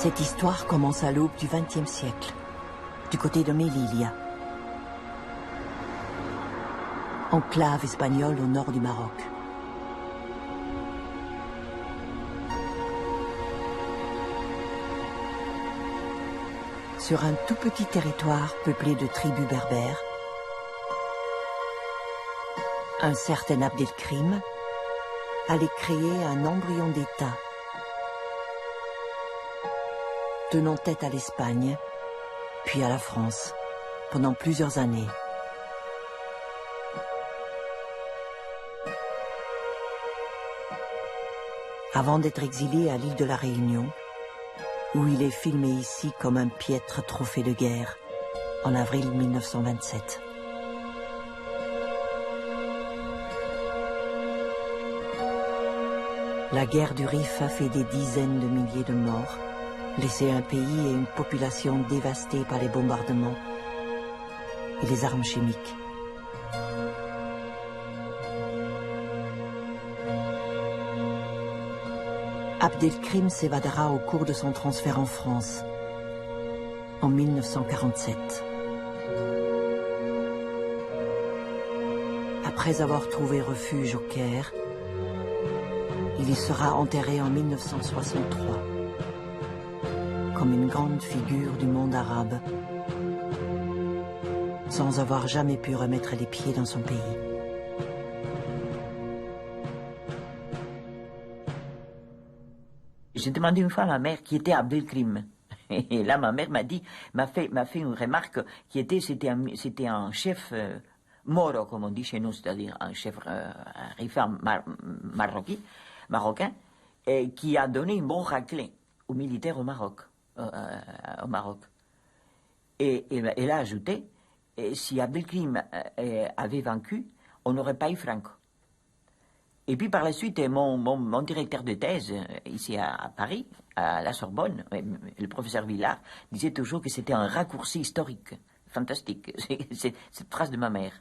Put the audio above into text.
Cette histoire commence à l'aube du XXe siècle, du côté de Melilla, enclave espagnole au nord du Maroc. Sur un tout petit territoire peuplé de tribus berbères, un certain Abdelkrim allait créer un embryon d'État, tenant tête à l'Espagne, puis à la France, pendant plusieurs années. Avant d'être exilé à l'île de la Réunion, où il est filmé ici comme un piètre trophée de guerre, en avril 1927. La guerre du Rif a fait des dizaines de milliers de morts, laissé un pays et une population dévastés par les bombardements et les armes chimiques. Abdelkrim s'évadera au cours de son transfert en France, en 1947. Après avoir trouvé refuge au Caire, il y sera enterré en 1963, comme une grande figure du monde arabe, sans avoir jamais pu remettre les pieds dans son pays. J'ai demandé une fois à ma mère qui était Abdelkrim. Et là, ma mère m'a fait une remarque qui était, c'était un chef moro, comme on dit chez nous, c'est-à-dire un chef marocain, et qui a donné une bonne raclée aux militaires au Maroc. Et elle a ajouté, si Abdelkrim avait vaincu, on n'aurait pas eu Franco. Et puis par la suite, mon directeur de thèse, ici à Paris, à la Sorbonne, le professeur Villard, disait toujours que c'était un raccourci historique. Fantastique. C'est cette phrase de ma mère.